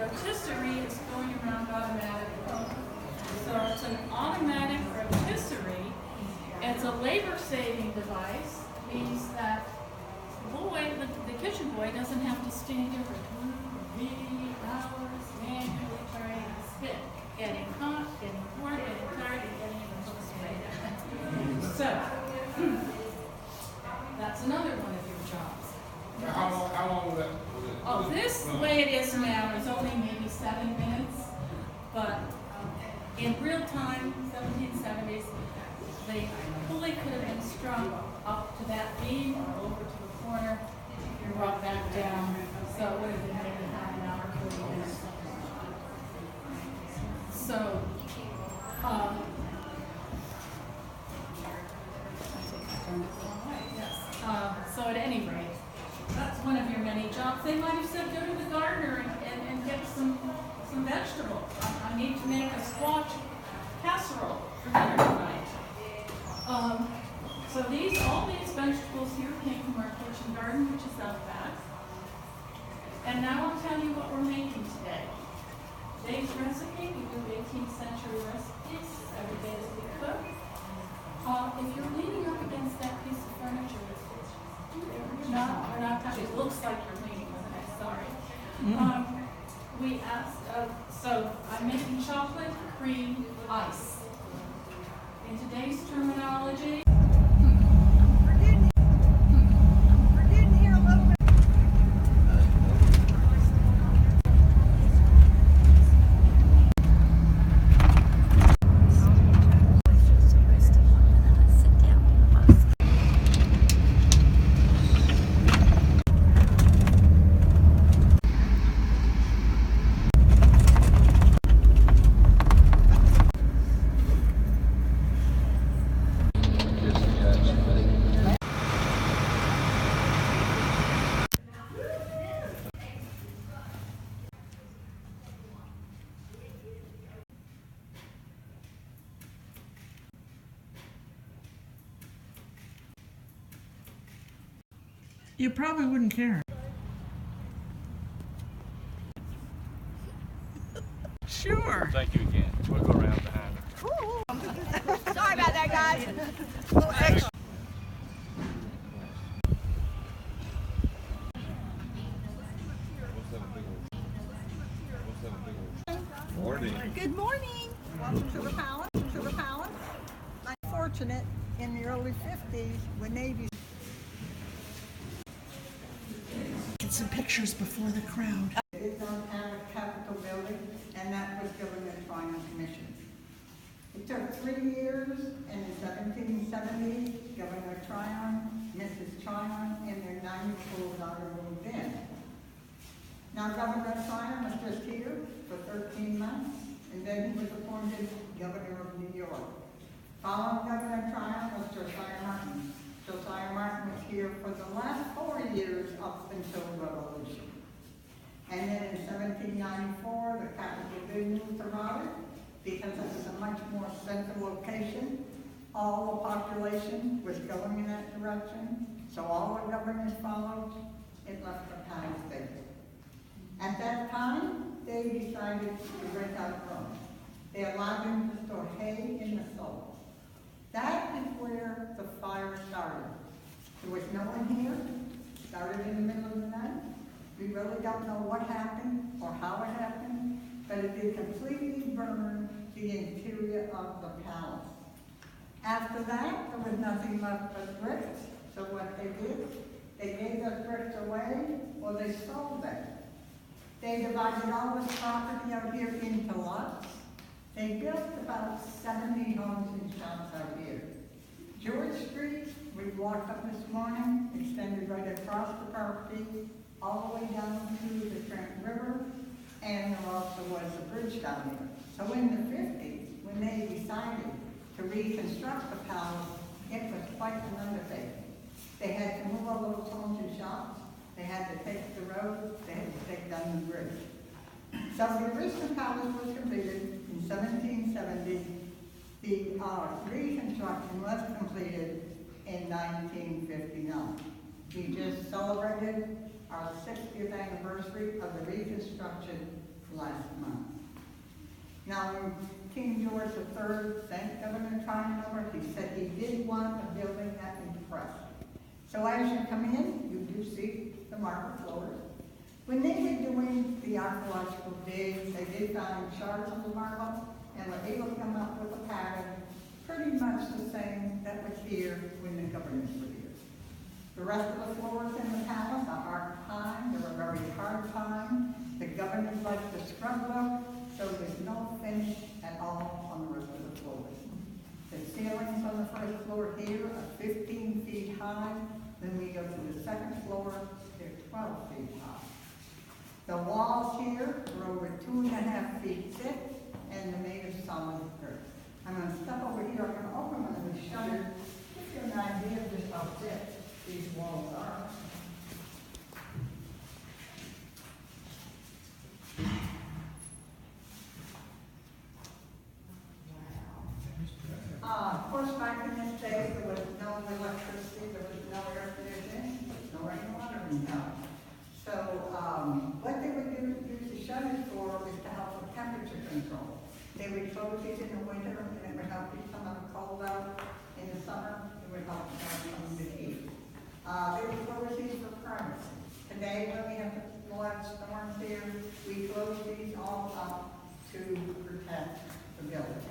rotisserie is going around automatically. So it's an automatic rotisserie. It's a labor-saving device. Means that the kitchen boy doesn't have to stand there for 2 or 3 hours manually trying to spit, getting hot, getting warm, getting tired, and getting it close away. So that's another one of your jobs. How long will that? Oh, this way it is now is only maybe 7 minutes, but in real time, 1770s, the pulley could have been strung up to that beam or over to the corner and brought back down. So it would have been maybe half an hour, 40 minutes. So, so at any rate, that's one of your many jobs. They might have said go to the gardener and get some vegetables. I need to make a squash casserole for dinner tonight. So all these vegetables here came from our kitchen garden, which is out back. And now I'll tell you what we're making today. Today's recipe, we do 18th century recipes every day that we cook. If you're leaning up against that piece of furniture, we're not touching. It looks like you're leaning, isn't it? Sorry. We asked, so I'm making chocolate cream ice. In today's terminology, you probably wouldn't care. Sure. Thank you again. We'll go around behind her. Sorry about that, guys. Good morning. Welcome to the palace. I'm fortunate in the early 50s when Navy. Get some pictures before the crowd. It's on our Capitol building, and that was Governor Tryon Commission. It took 3 years, and in 1770, Governor Tryon, Mrs. Tryon, and their 9-year-old daughter moved in. Now, Governor Tryon was just here for 13 months, and then he was appointed Governor of New York. Following Governor Tryon was Josiah Martin. Josiah Martin was here for the last 4 years up until the Revolution. And then in 1794, the Capitol building moved to Raleigh because it was a much more central location. All the population was going in that direction, so all the governors followed. It left the palace vacant. At that time, they decided to rent out rooms. They allowed them to store hay in the stalls. That is where the fire started. There was no one here. Started in the middle of the night. We really don't know what happened or how it happened, but it did completely burn the interior of the palace. After that, there was nothing left but bricks. So what they did, they gave those bricks away or they sold them. They divided all this property out here into lots. They built about 70 homes and shops out here. George Street, we walked up this morning, extended right across the property, all the way down to the Trent River, and there also was a bridge down here. So in the 50s, when they decided to reconstruct the palace, it was quite an undertaking. They had to move all those homes and shops, they had to take the road, they had to take down the bridge. So the original palace was completed in 1770. The reconstruction was completed in 1959. We just celebrated our 60th anniversary of the reconstruction last month. Now, when King George III sent Governor Tryon over, he said he did want a building that impressed. So as you come in, you do see the marble floors. When they were doing the archaeological digs, they did find shards of the marble and were able to come up with a pattern pretty much the same that was here when the governors were here. The rest of the floors in the palace are hard pine. They're a very hard pine. The governors like the scrub look, so there's no finish at all on the rest of the floors. The ceilings on the first floor here are 15 feet high. Then we go to the second floor, they're 12 feet high. The walls here are over 2.5 feet thick, and they're made of solid earth. I'm going to step over here, I'm going to open one of the shutters, give you an idea of just how thick these walls are. Of course, back in this day, there was no electricity, there was no air conditioning, there was no running water in town. So, what they would use the shutters for is to help with temperature control. They would close these in the winter, and it would help you come out cold out. In the summer, it would help you come from the heat. They would close these for privacy. Today, when we have large storms here, we close these all up to protect the building.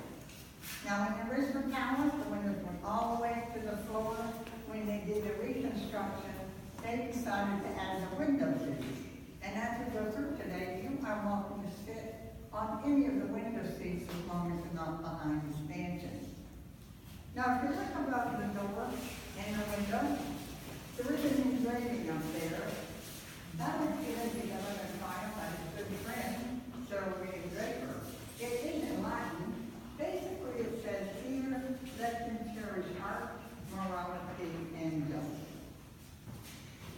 Now, in the original palace, the windows went all the way to the floor. When they did the reconstruction, they decided to add the window seats. And as we go through today, you are welcome to sit on any of the window seats as long as you're not behind the stanchions. Now, if you look above the door and the window, there is an engraving up there. That was given to Governor Tryon by his good friend, Sir William Draper. It is in Latin. Basically, it says, here, let them cherish art, morality, and justice.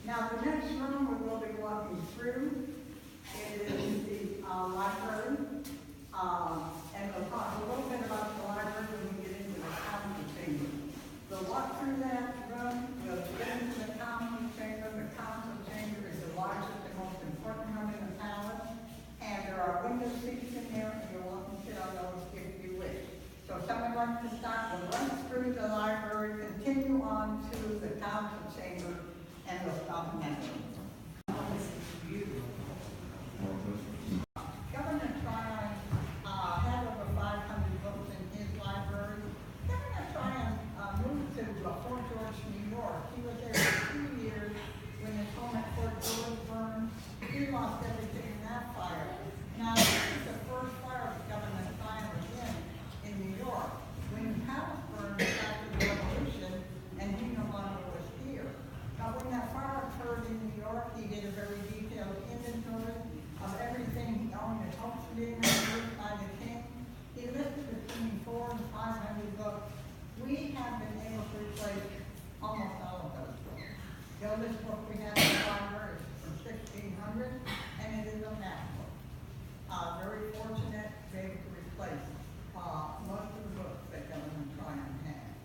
Now, the next room we will be walking through is the library. And we'll talk a little bit about the library when we get into the council chamber. We'll walk through that room, we'll get into the council chamber. The council chamber is the largest and most important room in the palace. And there are window seats in there, and you're welcome to sit on those if you wish. So if someone wants to start, we'll run through the library, continue on to the council chamber, and we'll stop in that room. Governor Tryon had over 500 books in his library. Governor Tryon moved to Fort George, New York. He was there for 2 years when his home at Fort George burned. He lost everything in that fire. Now, this is the first fire that Governor Tryon was in New York. When the house burned after the Revolution, and he no longer was here. But when that fire occurred in New York, he did a very detailed inventory of everything he owned that hopes to be removed by the king. He listed between 400 and 500 books. We have been able to replace almost all of those books. The oldest book we have in the library is from 1600, and it is a math book. Very fortunate to be able to replace most of the books that Governor Tryon had.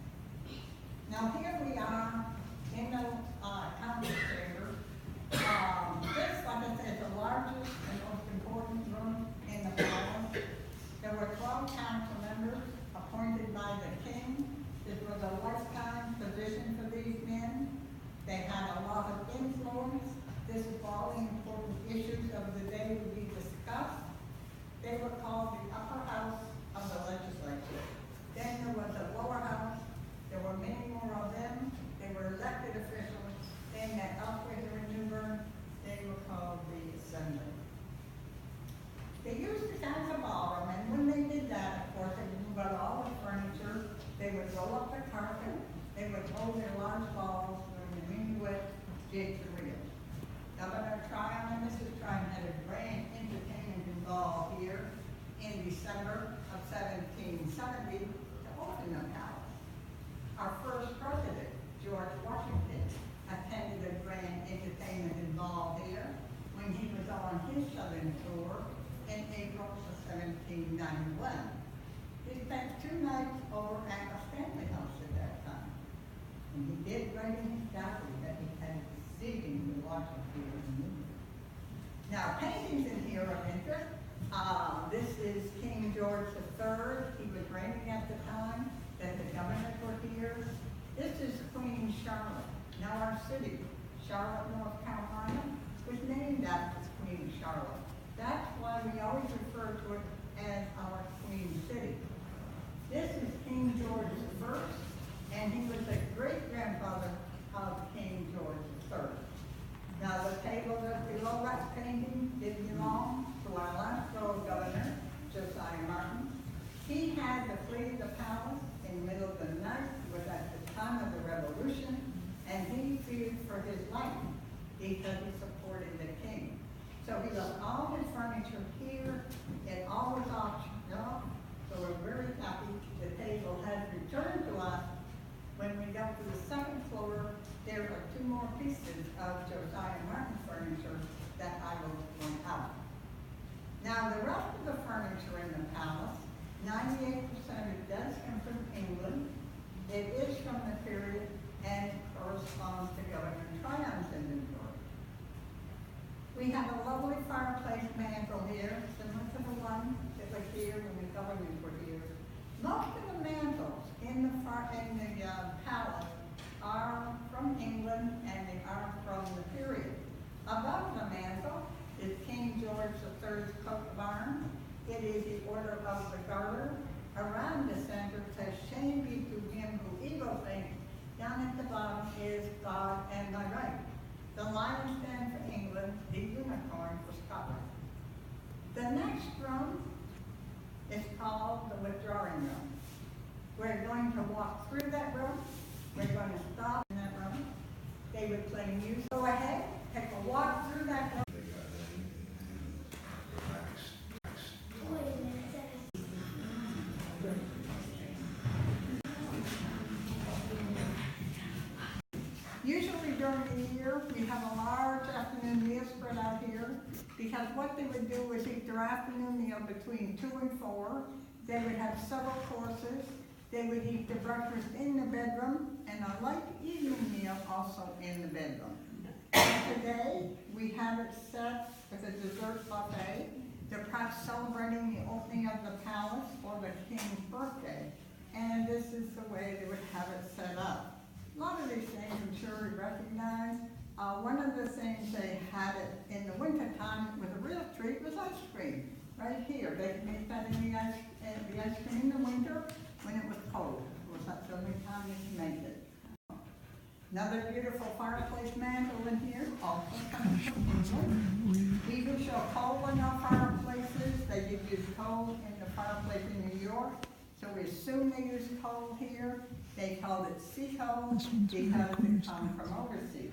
Now here we are in the council chamber. This, like I said, is the largest and most important room in the palace. There were 12 council members appointed by the king. This was a lifetime position for these men. They had a lot of influence. This is all the important issues of the day would be discussed. They were called the upper house of the legislature. Then there was a lower house. There were many more of them. They were elected officials. They met elsewhere here in New Bern. They were called the assembly. They used this as a ballroom, and when they did that, of course, they would move out all the furniture. They would roll up the carpet. They would hold their large balls during the minuet jig to reel. Governor Tryon and Mrs. Tryon had a grand entertainment ball here in December of 1770 to open the palace. Our first president, George Washington, attended a grand entertainment ball here when he was on his southern tour in April of 1791. He spent 2 nights over at the Stanley House at that time. And he did write in his diary that he had exceedingly watched here in New York. Now, paintings in here of interest. George III, he was reigning at the time that the governors were here. This is Queen Charlotte. Now our city, Charlotte, North Carolina, was named after Queen Charlotte. That's why we always refer to it as our Queen City. This is King George I, and he was the great-grandfather of King George III. Now the table that's below that painting did belong to our last royal governor, Josiah Martin. He had to flee the palace in the middle of the night. It was at the time of the Revolution, and he feared for his life because he supported the king. So he left all his furniture here. It all was auctioned off. So we're very happy the table has returned to us. When we go to the second floor, there are two more pieces of Josiah Martin furniture that I will point out. Now, the rest of the furniture in the palace, 98% of it does come from England. It is from the period and corresponds to Governor Tryon's inventory. We have a lovely fireplace mantle here, similar to the one that was here when the governors were here. Most of the mantles in the palace are from England, and they are from the period. Above the mantle is King George III's coat of arms. It is the Order of the Garter. Around the center says, "Shame be to him who evil thinks." Down at the bottom is "God and thy right." The lion stands for England, the unicorn for Scotland. The next room is called the withdrawing room. We're going to walk through that room. We're going to stop in that room. They would play music. Go ahead, take a walk through that room. Usually during the year, we have a large afternoon meal spread out here, because what they would do is eat their afternoon meal between 2 and 4. They would have several courses. They would eat their breakfast in the bedroom, and a light evening meal also in the bedroom. Today, we have it set with a dessert buffet. They're perhaps celebrating the opening of the palace or the king's birthday, and this is the way they would have it set up. A lot of these things I'm sure you recognize. One of the things they had it in the wintertime with a real treat was ice cream. Right here, they could make that in the ice cream in the winter when it was cold. Of course, that's the only time you can make it. Another beautiful fireplace mantle in here, also comes from England. We do show coal in our fireplaces. They did use coal in the fireplace in New York, so we assume they use coal here. They called it sea coal because it comes from overseas.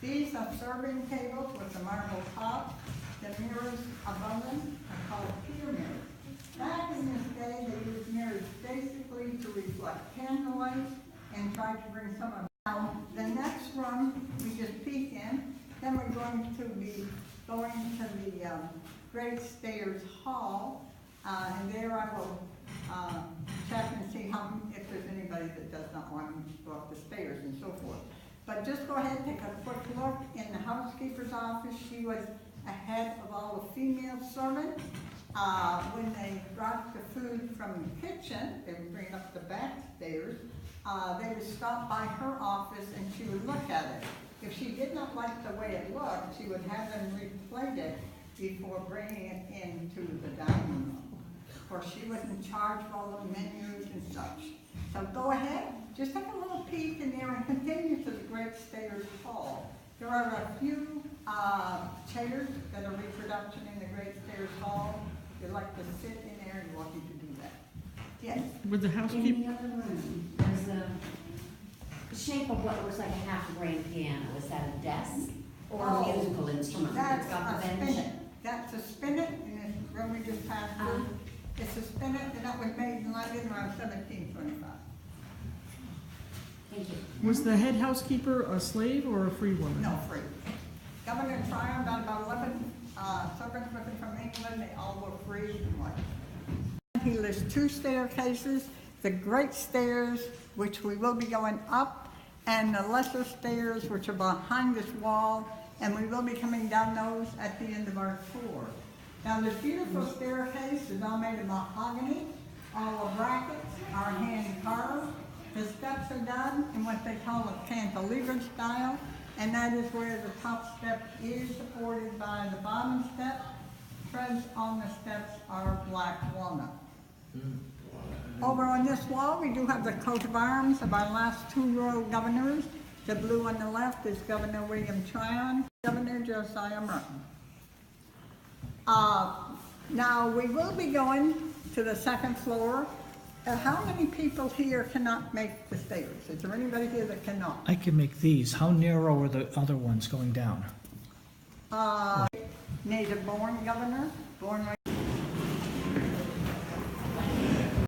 These are serving tables with the marble top. The mirrors above them are called pier mirrors. Back in this day, they used mirrors basically to reflect candlelight and try to bring some of it. Now, the next room we just peek in, then we're going to be going to the Great Stairs Hall, and there I will check and see if there's anybody that does not want to go up the stairs and so forth. But just go ahead and take a quick look in the housekeeper's office. She was ahead of all the female servants. When they brought the food from the kitchen, they would bring it up the back stairs. They would stop by her office and she would look at it. If she did not like the way it looked, she would have them replate it before bringing it into the dining room. Of course, she was in charge of all the menus and such. So go ahead, just take a little peek in there and continue to the Great Stairs Hall. There are a few chairs that are reproduction in the Great Stairs Hall. If you'd like to sit in there, you're welcome to do that. Yes? With the In housekeeper, the other room, there's the shape of what looks like a half grand piano. Is that a desk or a musical instrument? That's It's got the a bench. spinet. That's a spinet in this room we just passed through. It's a spinet, and that was made in London around 1725. Thank you. was the head housekeeper a slave or a free woman? No, free. Governor Tryon, about 11 servants with him from England, they all were free and what. He lists 2 staircases, the great stairs, which we will be going up, and the lesser stairs, which are behind this wall, and we will be coming down those at the end of our tour. Now, this beautiful staircase is all made of mahogany. All the brackets are hand carved. The steps are done in what they call a cantilever style, and that is where the top step is supported by the bottom step. Treads on the steps are black walnut. Over on this wall, we do have the coat of arms of our last two royal governors. The blue on the left is Governor William Tryon, Governor Josiah Martin. Now, we will be going to the second floor. How many people here cannot make the stairs? Is there anybody here that cannot? I can make these. How narrow are the other ones going down? Native born governor, born right. If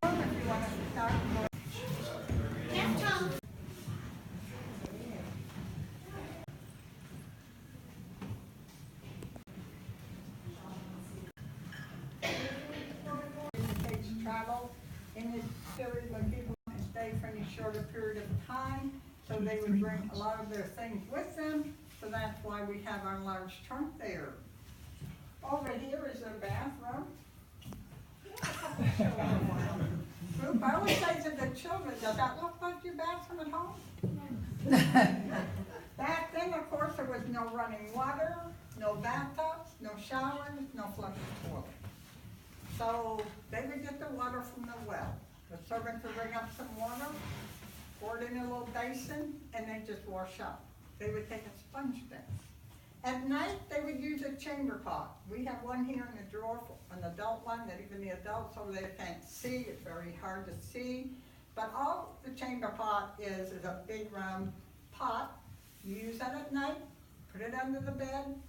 you want to start, takes travel in this series when people want to stay for any shorter period of time, so they would bring a lot of their things with them, so that's why we have our large trunk there. Over here is their bathroom. Group, I always say to the children, does that look like your bathroom at home? Back then, of course, there was no running water, no bathtubs, no showers, no flushing toilets. So they would get the water from the well. The servants would bring up some water, pour it in a little basin, and they just wash up. They would take a sponge bath. At night, they would use a chamber pot. We have one here in the drawer, an adult one, that even the adults over there can't see. It's very hard to see. But all the chamber pot is a big round pot. You use that at night, put it under the bed.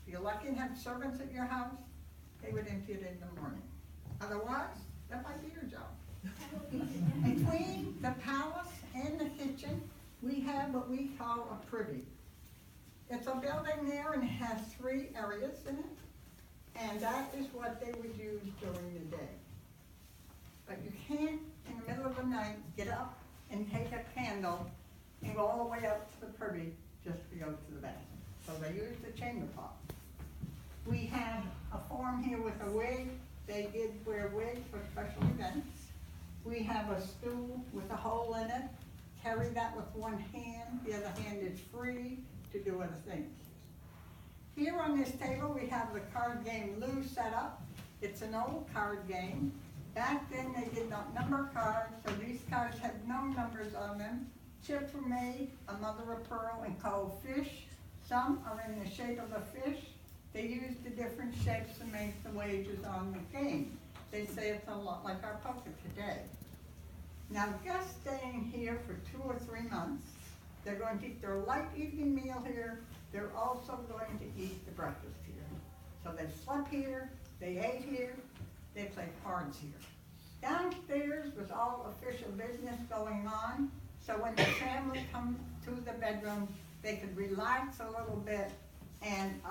If you're lucky and have servants at your house, they would empty it in the morning. Otherwise, that might be your job. Between the palace and the kitchen, we have what we call a privy. It's a building there and it has 3 areas in it, and that is what they would use during the day. But you can't, in the middle of the night, get up and take a candle and go all the way up to the privy just to go to the bathroom. So they use the chamber pot. We have a form here with a wig. They did wear wigs for special events. We have a stool with a hole in it. Carry that with one hand. The other hand is free to do other things. Here on this table, we have the card game Lou set up. It's an old card game. Back then, they did not number cards, so these cards have no numbers on them. Chips were made, a mother of pearl, and called fish. Some are in the shape of a fish. They used the different shapes to make the wagers on the game. They say it's a lot like our poker today. Now, guests staying here for 2 or 3 months, they're going to eat their light evening meal here. They're also going to eat the breakfast here. So they slept here, they ate here, they played cards here. Downstairs was all official business going on, so when the family come to the bedroom, they could relax a little bit and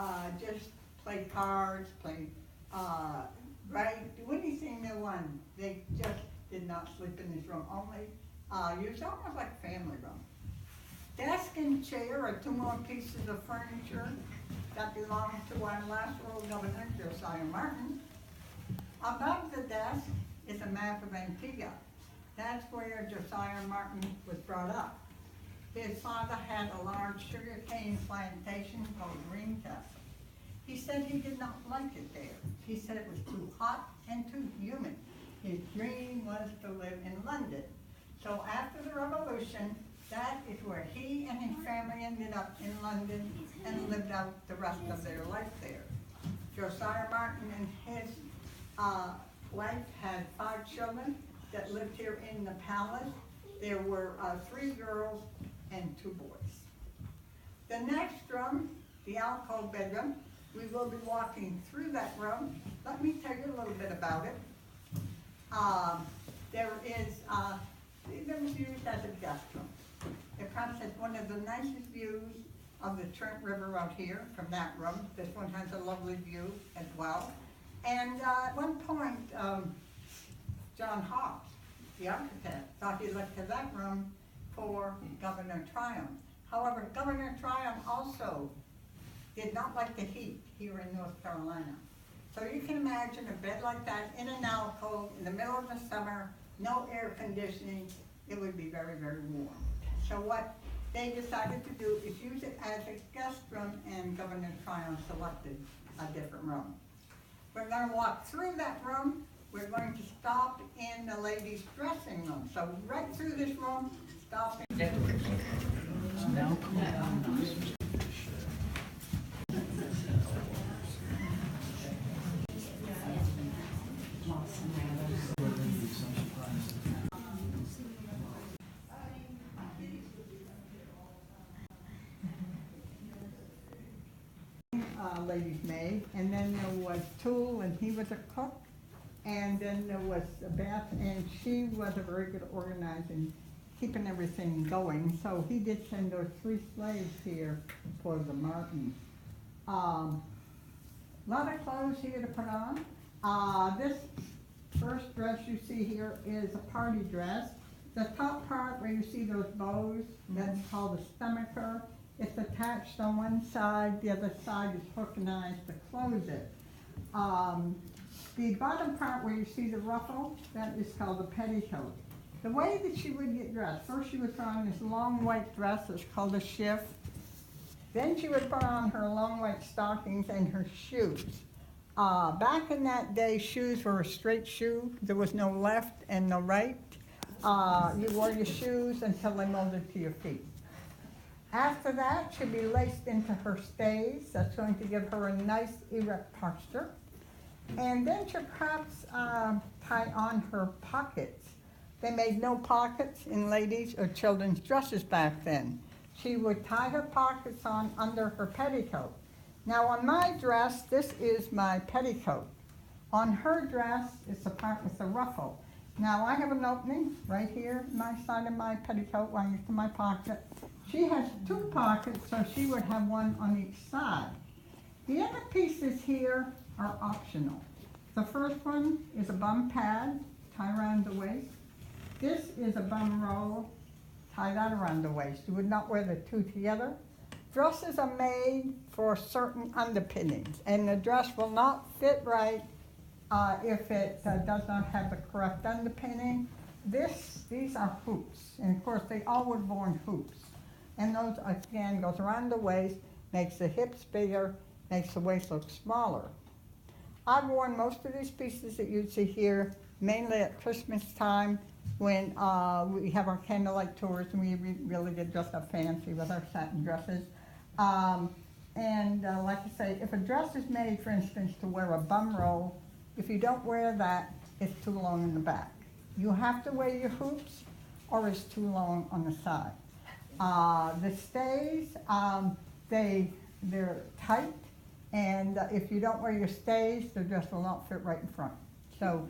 just play cards, do anything they wanted. They just did not sleep in this room, only used almost like a family room. Desk and chair are 2 more pieces of furniture that belonged to our last royal governor, Josiah Martin. Above the desk is a map of Antigua. That's where Josiah Martin was brought up. His father had a large sugarcane plantation called Greencastle. He said he did not like it there. He said it was too hot and too humid. His dream was to live in London. So after the Revolution, that is where he and his family ended up in London and lived out the rest of their life there. Josiah Martin and his wife had 5 children that lived here in the palace. There were 3 girls and 2 boys. The next room, the alcove bedroom, we will be walking through that room. Let me tell you a little bit about it. It was used as a guest room. It probably has one of the nicest views of the Trent River out here from that room. This one has a lovely view as well. And at one point, John Hobbs, the architect, thought he looked to that room for Governor Tryon. However, Governor Tryon also did not like the heat here in North Carolina. So you can imagine a bed like that in an alcove in the middle of the summer, no air conditioning, it would be very, very warm. So what they decided to do is use it as a guest room, and Governor Tryon selected a different room. We're gonna walk through that room. We're going to stop in the ladies' dressing room. So right through this room, stop in. Lady's maid, and then there was Tool, and he was a cook, and then there was Beth, and she was a very good organizer in keeping everything going, so he did send those 3 slaves here for the Martins. Lot of clothes here to put on. This first dress you see here is a party dress. The top part where you see those bows, that's called a stomacher. It's attached on one side, the other side is hooked-nized to close it. The bottom part where you see the ruffle, that is called a petticoat. The way that she would get dressed, first she would put on this long white dress, it's called a shift. Then she would put on her long white stockings and her shoes. Back in that day, shoes were a straight shoe. There was no left and no right. You wore your shoes until they molded to your feet. After that, she'll be laced into her stays. That's going to give her a nice erect posture. And then she'll perhaps tie on her pockets. They made no pockets in ladies' or children's dresses back then. She would tie her pockets on under her petticoat. Now on my dress, this is my petticoat. On her dress, it's the part with the ruffle. Now I have an opening right here, my side of my petticoat, going into my pocket. She has 2 pockets, so she would have one on each side. The other pieces here are optional. The first one is a bum pad, tie around the waist. This is a bum roll, tie that around the waist. You would not wear the 2 together. Dresses are made for certain underpinnings, and the dress will not fit right if it does not have the correct underpinning. These are hoops, and of course they all would have worn hoops. And those, again, goes around the waist, makes the hips bigger, makes the waist look smaller. I've worn most of these pieces that you see here, mainly at Christmas time, when we have our candlelight tours and we really get dressed up fancy with our satin dresses. Like I say, if a dress is made, for instance, to wear a bum roll, if you don't wear that, it's too long in the back. You have to wear your hoops, or it's too long on the side. The stays, they're tight, and if you don't wear your stays, the dress will not fit right in front. So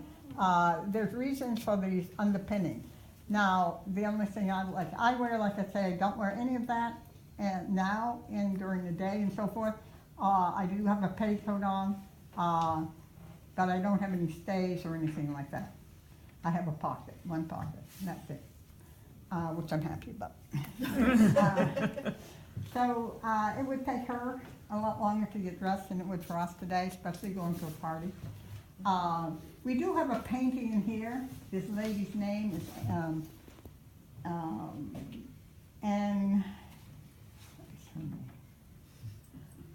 there's reasons for these underpinnings. Now, the only thing I wear, like I say, I don't wear any of that and now and during the day and so forth. I do have a petticoat on, but I don't have any stays or anything like that. I have a pocket, one pocket, and that's it, which I'm happy about. So it would take her a lot longer to get dressed than it would for us today, especially going to a party. We do have a painting in here. This lady's name is and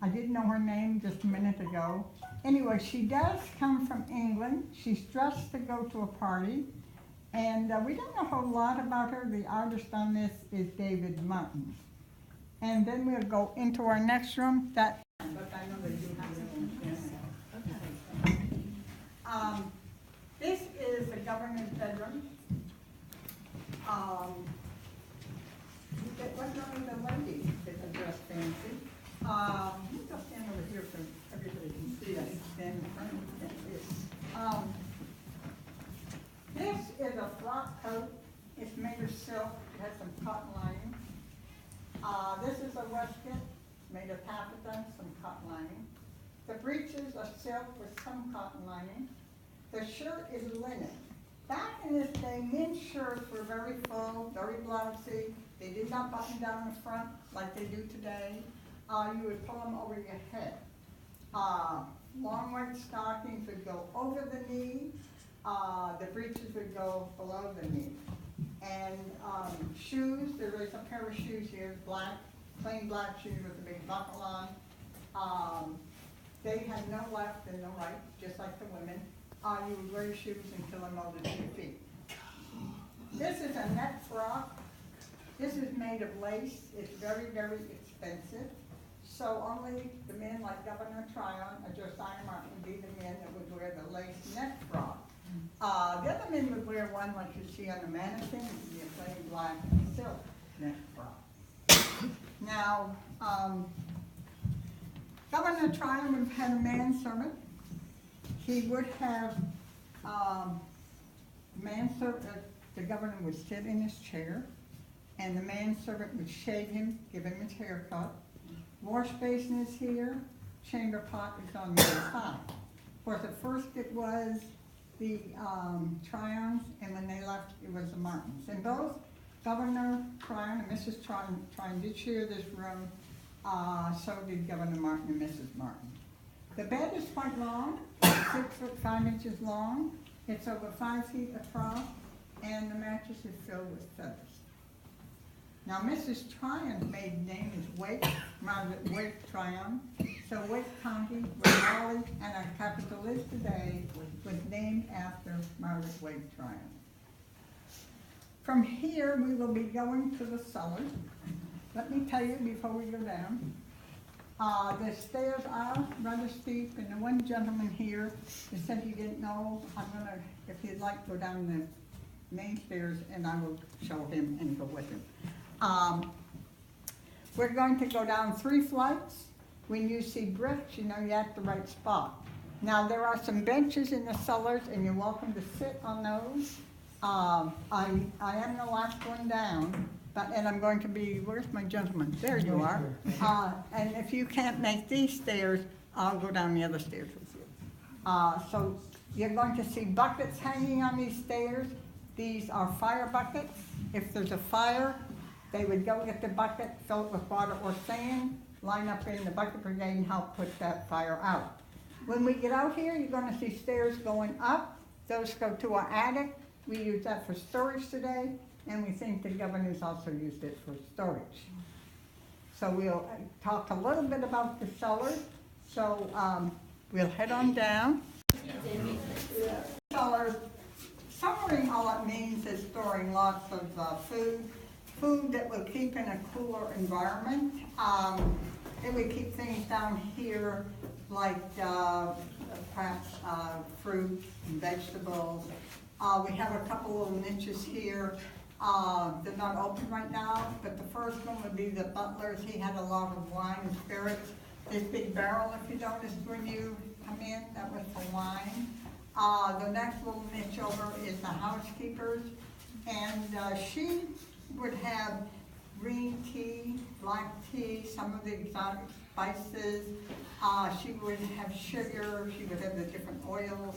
I didn't know her name just a minute ago. Anyway, she does come from England. She's dressed to go to a party. And we don't know a whole lot about her. The artist on this is David Martin. And then we'll go into our next room. But I know they do have it. This is the governor's bedroom. It wasn't only the ladies that are dressed fancy. Let me just stand over here so everybody can see us. Stand in front of this is a frock coat. It's made of silk. It has some cotton lining. This is a waistcoat made of taffeta, some cotton lining. The breeches are silk with some cotton lining. The shirt is linen. Back in this day, men's shirts were very full, very blousy. They did not button down the front like they do today. You would pull them over your head. long white stockings would go over the knee, the breeches would go below the knee. And shoes, there is a pair of shoes here, black, plain black shoes with a big buckle on. They had no left and no right, just like the women. You would wear your shoes until they molded to your feet. This is a net frock. This is made of lace. It's very, very expensive. So only the men like Governor Tryon or Josiah Martin would be the men that would wear the lace net frock. The other men would wear one like you see on the mannequin, it would be a plain black silk net frock. Now, Governor Tryon would have had a manservant. He would have the governor would sit in his chair, and the manservant would shave him, give him his haircut. Wash basin is here, chamber pot is on the other side. Of course, at first it was the Tryons, and when they left, it was the Martins. And both Governor Tryon and Mrs. Tryon did share this room, so did Governor Martin and Mrs. Martin. The bed is quite long, 6 foot 5 inches long. It's over 5 feet across, and the mattress is filled with feathers. Now, Mrs. Tryon's maiden name is Wake, Margaret Wake Tryon. So Wake County, where Raleigh and our capital is today, was named after Margaret Wake Tryon. From here, we will be going to the cellars. Let me tell you before we go down. The stairs are rather steep, and the one gentleman here that said he didn't know, I'm gonna, if he'd like, go down the main stairs, and I will show him and go with him. We're going to go down 3 flights. When you see bricks, you know you're at the right spot. Now, there are some benches in the cellars, and you're welcome to sit on those. I am the last one down, and I'm going to be, where's my gentleman? There you are. And if you can't make these stairs, I'll go down the other stairs with you. So you're going to see buckets hanging on these stairs. These are fire buckets. If there's a fire, they would go get the bucket, fill it with water or sand, line up in the bucket brigade and help put that fire out. When we get out here, you're gonna see stairs going up. Those go to our attic. We use that for storage today, and we think the governor's also used it for storage. So we'll talk a little bit about the cellars. So we'll head on down. Cellars, summary, all it means is storing lots of food that will keep in a cooler environment. It would keep things down here like perhaps fruit and vegetables. We have a couple of niches here. They're not open right now, but the first one would be the butler's. He had a lot of wine and spirits. This big barrel, if you noticed when you come in, that was for wine. The next little niche over is the housekeeper's, and she would have green tea, black tea, some of the exotic spices. She would have sugar, she would have the different oils.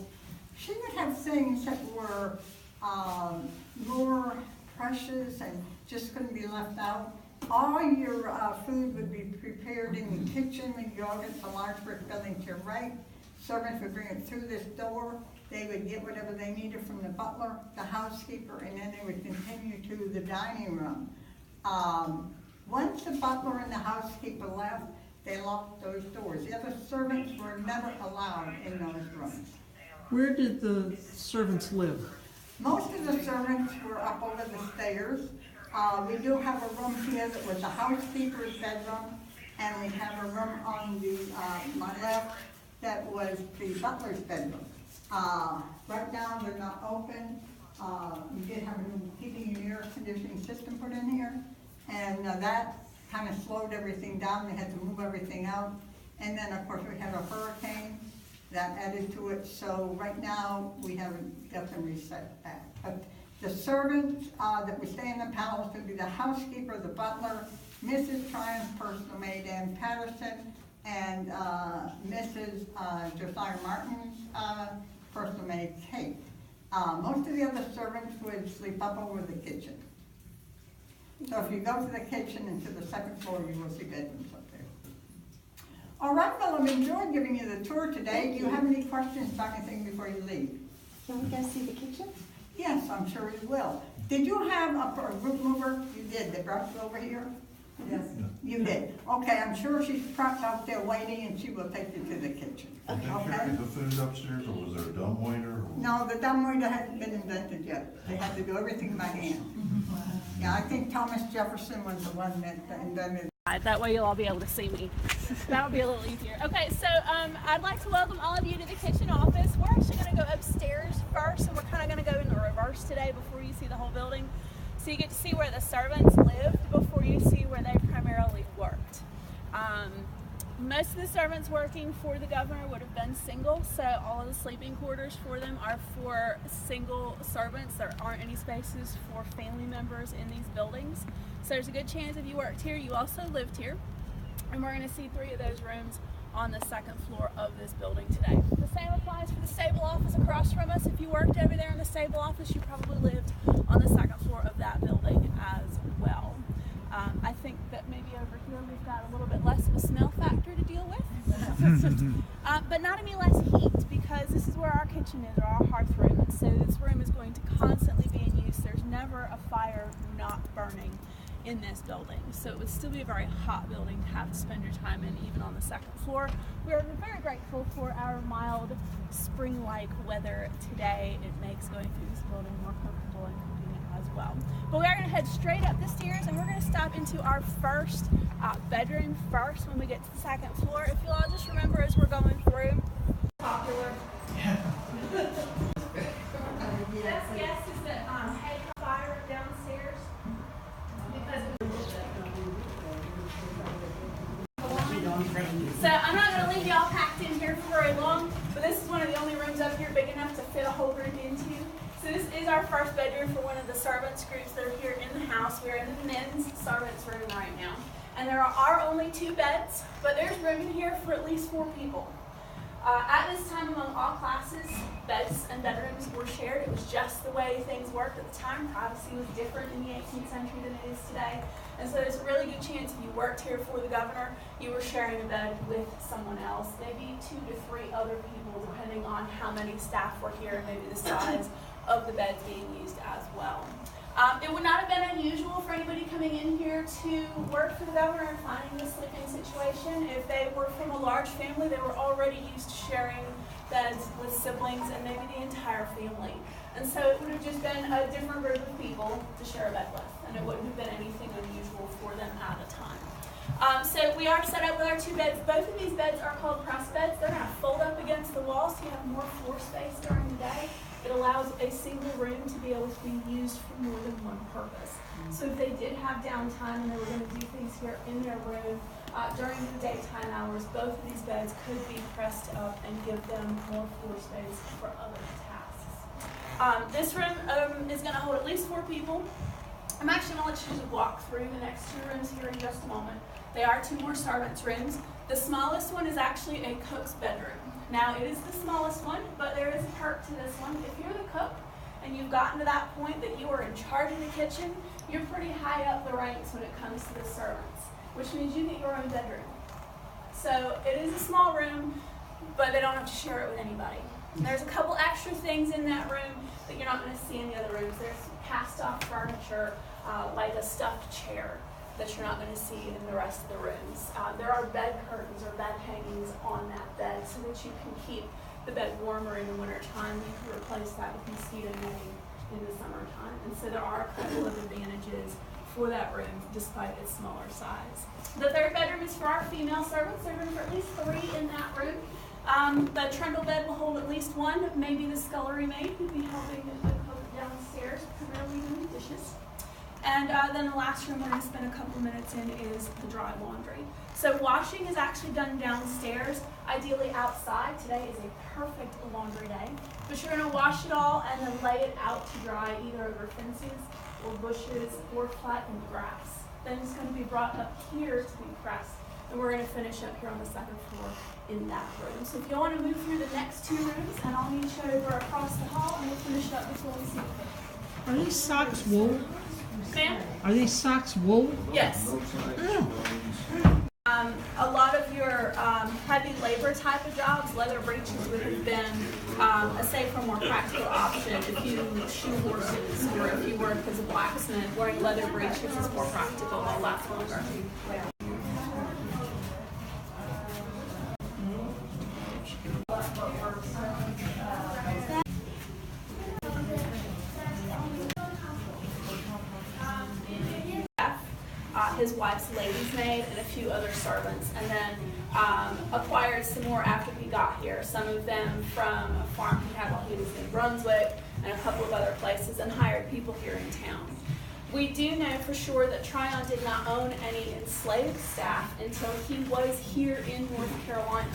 She would have things that were more precious and just couldn't be left out. All your food would be prepared in the kitchen. When you go against the large brick building to your right, servants would bring it through this door. They would get whatever they needed from the butler, the housekeeper, and then they would continue to the dining room. Once the butler and the housekeeper left, they locked those doors. The other servants were never allowed in those rooms. Where did the servants live? Most of the servants were up over the stairs. We do have a room here that was the housekeeper's bedroom, and we have a room on the my left that was the butler's bedroom. Right now they're not open. We did have a new heating and air conditioning system put in here, and that kind of slowed everything down. They had to move everything out, and then of course we had a hurricane that added to it. So right now we haven't got them reset back. But the servants that would stay in the palace would be the housekeeper, the butler, Mrs. Tryon's personal maid, Ann Patterson, and Mrs. Josiah Martin's personal maid, Kate. Most of the other servants would sleep up over the kitchen. So if you go to the kitchen and to the second floor, you will see bedrooms up there. All right, well, I've enjoyed giving you the tour today. Do you have any questions about anything before you leave? Can we go see the kitchen? Yes, I'm sure you will. Did you have a group mover? You did, they brought you over here? Yes. You did. Okay, I'm sure she's propped out there waiting and she will take you to the kitchen. Did they carry the food upstairs, or was there a dumb waiter? or- No, the dumbwaiter hasn't been invented yet. They had to do everything by hand. Yeah, I think Thomas Jefferson was the one that invented. That way you'll all be able to see me. That would be a little easier. Okay, so I'd like to welcome all of you to the kitchen office. We're actually going to go upstairs first, and we're kind of going to go in the reverse today before you see the whole building. So you get to see where the servants lived before you see where they primarily worked. Most of the servants working for the governor would have been single, so all of the sleeping quarters for them are for single servants. There aren't any spaces for family members in these buildings. So there's a good chance if you worked here, you also lived here. And we're going to see 3 of those rooms on the 2nd floor of this building today. The same applies for the stable office across from us. If you worked over there in the stable office, you probably lived on the 2nd floor of that building as well. I think that maybe over here we've got a little bit less of a smell factor to deal with. But not any less heat, because this is where our kitchen is, or our hearth room. And so this room is going to constantly be in use. There's never a fire not burning in this building. So it would still be a very hot building to have to spend your time in, even on the 2nd floor. We're very grateful for our mild spring-like weather today. It makes going through this building more comfortable and convenient as well. But we are going to head straight up the stairs, and we're going to stop into our first bedroom first when we get to the 2nd floor. If you'll all just remember as we're going through, popular. Best guess is that hay fire downstairs. So I'm not going to leave y'all packed in here for very long, but this is one of the only rooms up here big enough to fit a whole group into. So this is our first bedroom for one of the servants groups that are here in the house. We are in the men's servants room right now. And there are only 2 beds, but there's room in here for at least 4 people. At this time, among all classes, beds and bedrooms were shared. It was just the way things worked at the time. Privacy was different in the 18th century than it is today. And so there's a really good chance if you worked here for the governor, you were sharing a bed with someone else, maybe 2 to 3 other people, depending on how many staff were here and maybe the size of the beds being used as well. It would not have been unusual for anybody coming in here to work for the governor and finding this sleeping situation. If they were from a large family, they were already used to sharing beds with siblings and maybe the entire family. And so it would have just been a different group of people to share a bed with, and it wouldn't have been anything unusual for them at the time. So we are set up with our 2 beds. Both of these beds are called press beds. They're going to fold up against the wall so you have more floor space during the day. It allows a single room to be able to be used for more than one purpose. So if they did have downtime and they were going to do things here in their room during the daytime hours, both of these beds could be pressed up and give them more floor space for other tasks. This room is going to hold at least 4 people. I'm actually going to let you just walk through the next 2 rooms here in just a moment. They are 2 more servants' rooms. The smallest one is actually a cook's bedroom. Now, it is the smallest one, but there is a perk to this one. If you're the cook and you've gotten to that point that you are in charge of the kitchen, you're pretty high up the ranks when it comes to the servants, which means you get your own bedroom. So it is a small room, but they don't have to share it with anybody. There's a couple extra things in that room that you're not going to see in the other rooms. There's cast-off furniture, like a stuffed chair, that you're not going to see in the rest of the rooms. There are bed curtains or bed hangings on that bed so that you can keep the bed warmer in the wintertime. You can replace that with mosquito netting in the summertime. And so there are a couple of advantages for that room despite its smaller size. The 3rd bedroom is for our female servants. There's room for at least 3 in that room. The trundle bed will hold at least 1, maybe the scullery maid who'd be helping the cook downstairs, primarily doing dishes. And then the last room we're going to spend a couple minutes in is the dry laundry. So washing is actually done downstairs, ideally outside. Today is a perfect laundry day. But you're going to wash it all and then lay it out to dry either over fences or bushes or flat in the grass. Then it's going to be brought up here to be pressed. And we're going to finish up here on the 2nd floor in that room. So if you want to move through the next 2 rooms, and I'll meet you over across the hall and we'll finish up before we see the picture. Are these socks wool? Ma'am? Are these socks wool? Yes. a lot of your heavy labor type of jobs, leather breeches would have been a safer, more practical option. If you shoe horses or if you work as a blacksmith, wearing leather breeches is more practical. They'll last longer. His wife's lady's maid and a few other servants, and then acquired some more after he got here. Some of them from a farm he had while he was in Brunswick and a couple of other places, and hired people here in town. We do know for sure that Tryon did not own any enslaved staff until he was here in North Carolina.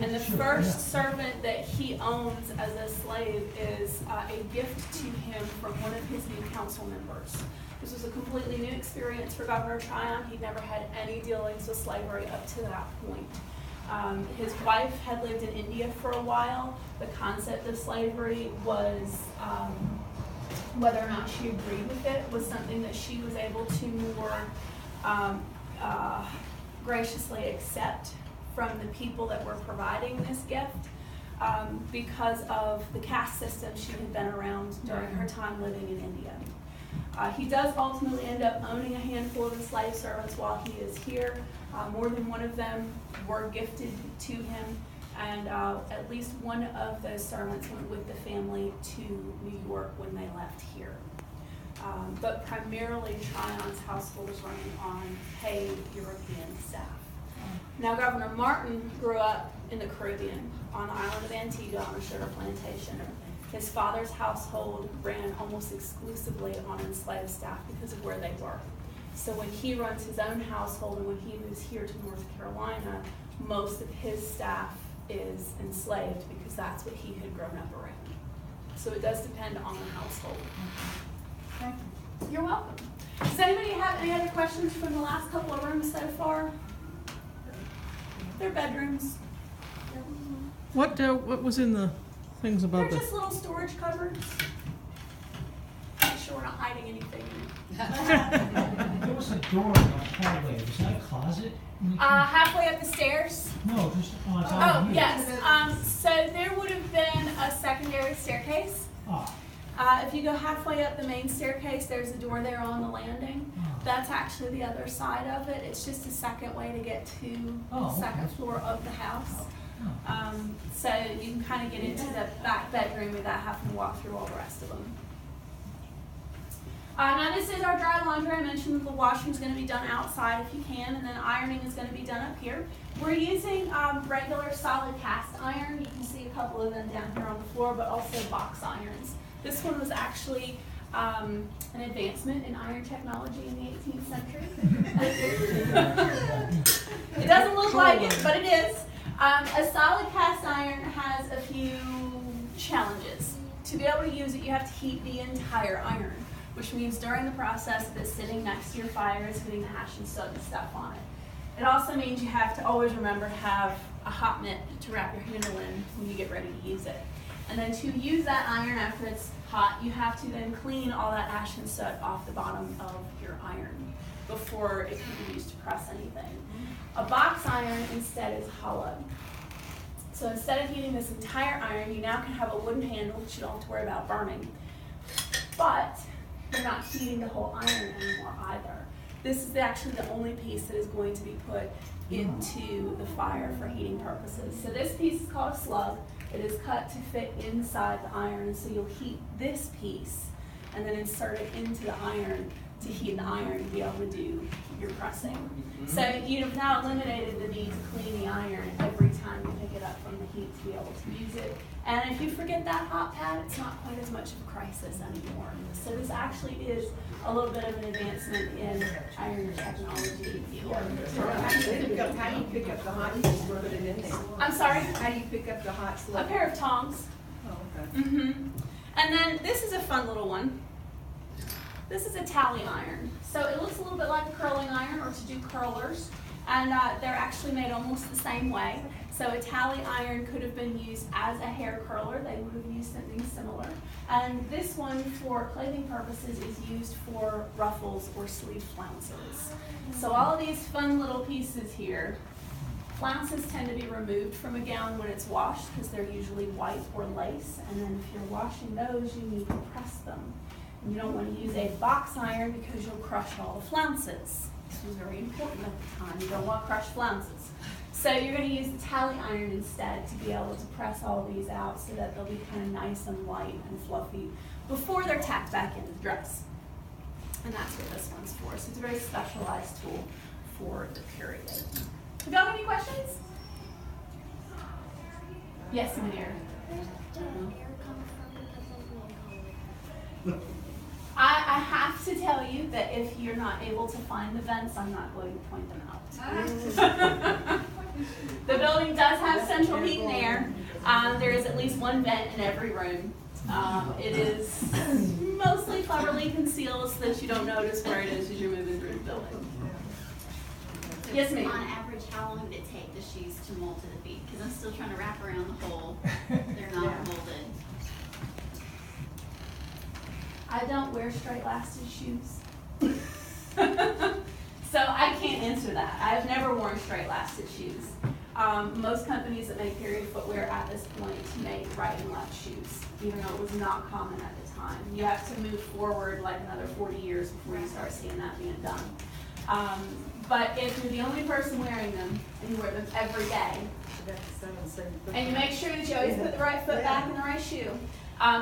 And the first servant that he owns as a slave is a gift to him from one of his new council members. This was a completely new experience for Governor Tryon. He'd never had any dealings with slavery up to that point. His wife had lived in India for a while. The concept of slavery was, whether or not she agreed with it, was something that she was able to more graciously accept from the people that were providing this gift because of the caste system she had been around during her time living in India. He does ultimately end up owning a handful of enslaved servants while he is here. More than one of them were gifted to him, and at least one of those servants went with the family to New York when they left here. But primarily Tryon's household is running on paid European staff. Now, Governor Martin grew up in the Caribbean on the island of Antigua on a sugar plantation. His father's household ran almost exclusively on enslaved staff because of where they were. So when he runs his own household and when he moves here to North Carolina, most of his staff is enslaved because that's what he had grown up around. So it does depend on the household. Okay. You're welcome. Does anybody have any other questions from the last couple of rooms so far? They're bedrooms. What was in the things above They're the? just little storage cupboards. Make sure we're not hiding anything. There was a door in the hallway. Was that a closet? Halfway up the stairs. No, just on top Oh, of here. yes. So there would have been a secondary staircase. If you go halfway up the main staircase, there's a door there on the landing. That's actually the other side of it. It's just a second way to get to the second floor of the house. So you can kind of get into the back bedroom without having to walk through all the rest of them. Now this is our dry laundry. I mentioned that the washing is going to be done outside if you can, and then ironing is going to be done up here. We're using regular solid cast iron. You can see a couple of them down here on the floor, but also box irons. This one was actually an advancement in iron technology in the 18th century. It doesn't look like it, but it is. A solid cast iron has a few challenges. To be able to use it, you have to heat the entire iron, which means during the process of it sitting next to your fire, it's getting the ash and soot and stuff on it. It also means you have to always remember to have a hot mitt to wrap your handle in when you get ready to use it. And then to use that iron after it's hot, you have to then clean all that ash and soot off the bottom of your iron before it can be used to press anything. A box iron instead is hollow. So instead of heating this entire iron, you now can have a wooden handle, which you don't have to worry about burning. But you're not heating the whole iron anymore either. This is actually the only piece that is going to be put into the fire for heating purposes. So this piece is called a slug. It is cut to fit inside the iron, so you'll heat this piece and then insert it into the iron to heat the iron to be able to do your pressing. So you've now eliminated the need to clean the iron every time you pick it up from the heat to be able to use it. And if you forget that hot pad, it's not quite as much of a crisis anymore. So this actually is a little bit of an advancement in iron technology. How do you pick up the hot slug and put it in there? I'm sorry? How do you pick up the hot slug? A pair of tongs. Oh, okay. And then this is a fun little one. This is a tally iron. So it looks a little bit like a curling iron or to do curlers. and they're actually made almost the same way. So a tally iron could have been used as a hair curler. They would have used something similar. And this one, for clothing purposes, is used for ruffles or sleeve flounces. So all of these fun little pieces here, flounces tend to be removed from a gown when it's washed because they're usually white or lace. And then if you're washing those, you need to press them. And you don't want to use a box iron because you'll crush all the flounces. This was very important at the time. You don't want crushed flounces. So you're going to use the tally iron instead to be able to press all these out so that they'll be kind of nice and light and fluffy before they're tacked back into the dress. And that's what this one's for. So it's a very specialized tool for the period. Have y'all have any questions? Yes, Manir. I have to tell you that if you're not able to find the vents, I'm not going to point them out. The building does have central heat and air. There is at least one vent in every room. It is mostly cleverly concealed so that you don't notice where it is as you're moving through the building. Yes, ma'am. On average, how long did it take the shoes to mold to the feet? Because I'm still trying to wrap around the hole. They're not molded. I don't wear straight lasted shoes. So I can't answer that. I've never worn straight lasted shoes. Most companies that make period footwear at this point make right and left shoes, even though it was not common at the time. You have to move forward like another 40 years before you start seeing that being done. But if you're the only person wearing them and you wear them every day, and you make sure that you always put the right foot back in the right shoe,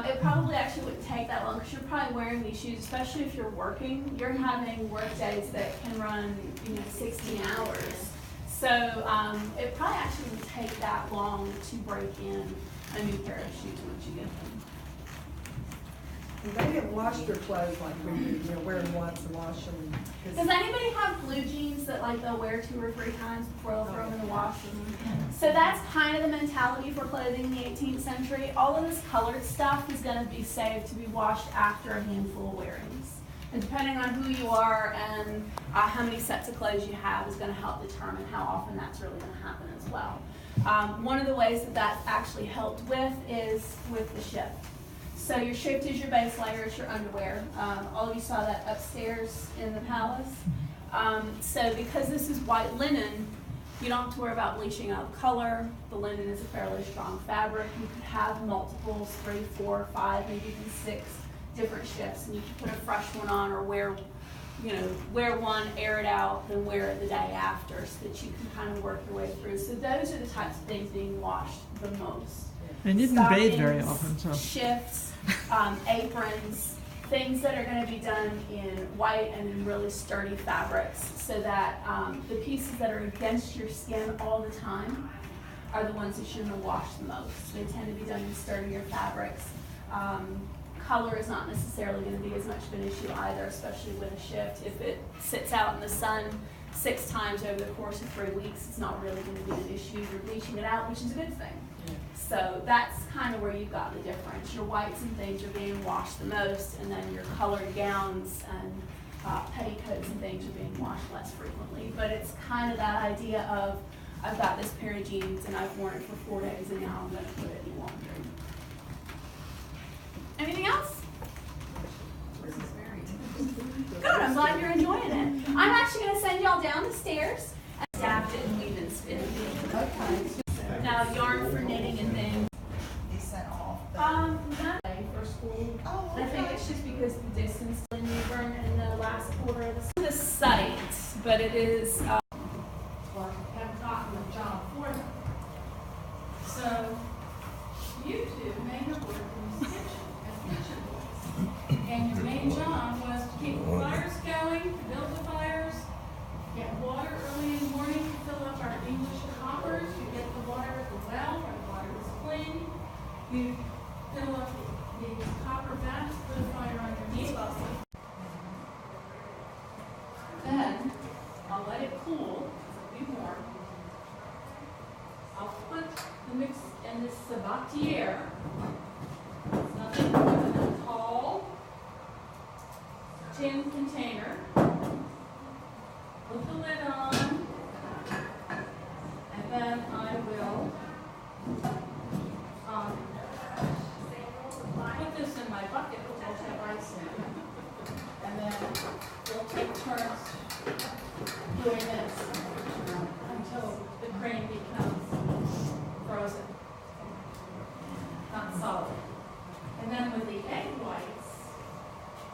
it probably actually wouldn't take that long because you're probably wearing these shoes, especially if you're working. You're having work days that can run, 16 hours. So it probably actually wouldn't take that long to break in a new pair of shoes once you get them. They didn't wash their clothes like we do, wear them once and wash them. Does anybody have blue jeans that they'll wear 2 or 3 times before they'll throw them in the wash? So that's kind of the mentality for clothing in the 18th century. All of this colored stuff is going to be saved to be washed after a handful of wearings. And depending on who you are and how many sets of clothes you have is going to help determine how often that's really going to happen as well. One of the ways that that's actually helped with is with the shift. So your shift is your base layer, it's your underwear. All of you saw that upstairs in the palace. So because this is white linen, you don't have to worry about bleaching out the color. The linen is a fairly strong fabric. You could have multiples, 3, 4, 5, maybe even 6 different shifts, and you can put a fresh one on or wear one, air it out, then wear it the day after so that you can kind of work your way through. So those are the types of things being washed the most. I didn't bathe very often, so. Shifts, aprons, things that are going to be done in white and in really sturdy fabrics so that the pieces that are against your skin all the time are the ones that you're going to wash the most. They tend to be done in sturdier fabrics. Color is not necessarily going to be as much of an issue either, especially with a shift. If it sits out in the sun 6 times over the course of 3 weeks, it's not really going to be an issue. You're bleaching it out, which is a good thing. So that's kind of where you've got the difference. Your whites and things are being washed the most, and then your colored gowns and petticoats and things are being washed less frequently. But it's kind of that idea of, I've got this pair of jeans and I've worn it for 4 days and now I'm going to put it in laundry. Anything else? Good, I'm glad you're enjoying it. I'm actually going to send y'all down the stairs and adapt it and weave and spin. Okay. Now yarn for knitting and things. They sent off. Not for school. Oh, okay. I think it's just because the distance in Newbern in the last quarter of the site, but it is have gotten a job for them. So you two may have worked in the kitchen as kitchen boys. And your main job was to keep the fires going, to build the fires, get water early in the morning to fill up our English coppers, you get the water at the well where the water is clean, you fill up the copper vats, put a fire underneath. Then I'll let it cool, it'll be warm. I'll put the mix in this sabatiere. It's nothing more than a tall tin container. Put the lid on, my bucket will have ice in it. And then we'll take turns doing this until the crane becomes frozen, not solid. And then with the egg whites,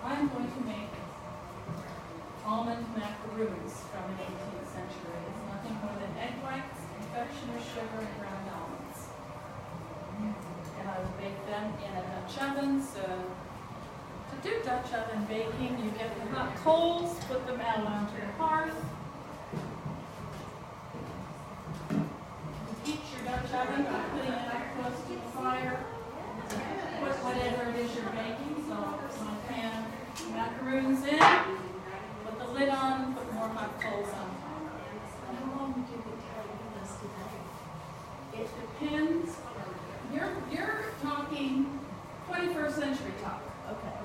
I'm going to make almond macaroons from the 18th century. It's nothing more than egg whites, confectioner's sugar, and ground almonds. And I will bake them in a Dutch oven. So to do Dutch oven baking, you get the hot coals, put them out onto the hearth. Heat your Dutch oven by putting it up close to the fire. Put whatever it is you're baking. So my pan macaroons in. Put the lid on. Put more hot coals on top. How long would you be targeting this today? It depends. You're talking 21st century talk.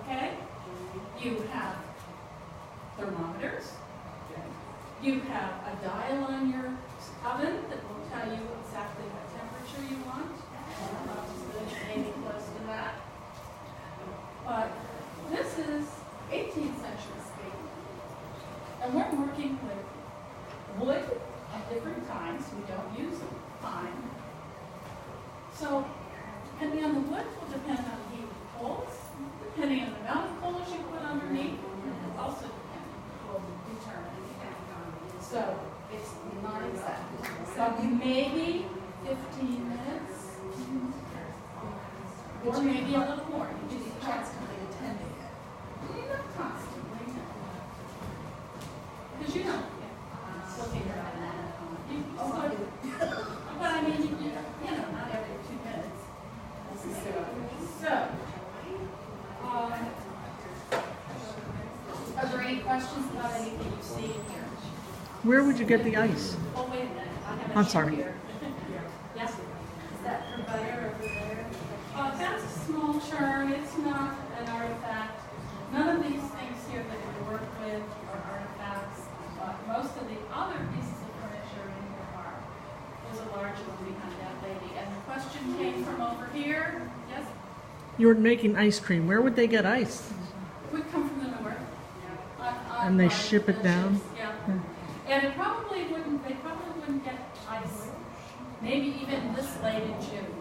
Okay? You have thermometers. You have a dial on your oven that will tell you exactly what temperature you want. Maybe close to that. But this is 18th century speed. And we're working with wood at different times. We don't use pine. So, depending on the wood will depend on the heat of the coals. Depending on the amount of coals you put underneath, will also will determine. So, it's not exact. So, maybe 15 minutes, or maybe a little more. You just constantly attending it. Not constantly, no. Because you don't. Looking around that. But I mean, you know, not every 2 minutes. So, are there any questions about anything you see here? Where would you get the ice? Oh, wait a minute. I have a I'm sheet sorry. here. Yes? Is that for butter over there? That's a small churn. It's not an artifact. None of these things here that we work with are artifacts. Most of the other pieces of furniture in here are. There's a large one behind that lady. And the question came from over here. Yes? You were making ice cream. Where would they get ice? We come from the north. And they ship it down? Ships, yeah. And they probably wouldn't get ice, maybe even this late in June.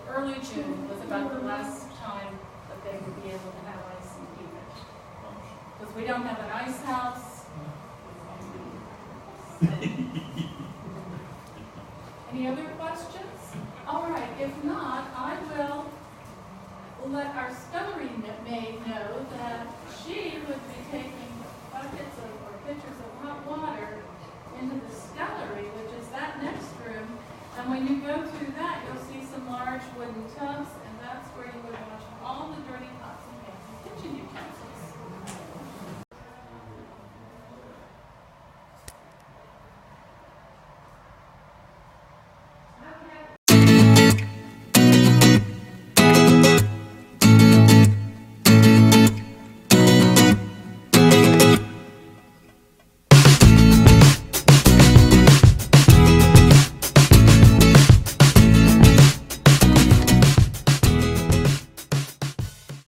Early June was about the last time that they would be able to have ice and keep it. Because we don't have an ice house. Any other questions? All right, if not, I will let our scullery maid know that she would be taking buckets or pitchers of hot water into the scullery, which is that next room. And when you go through that, you'll see some large wooden tubs, and that's where you would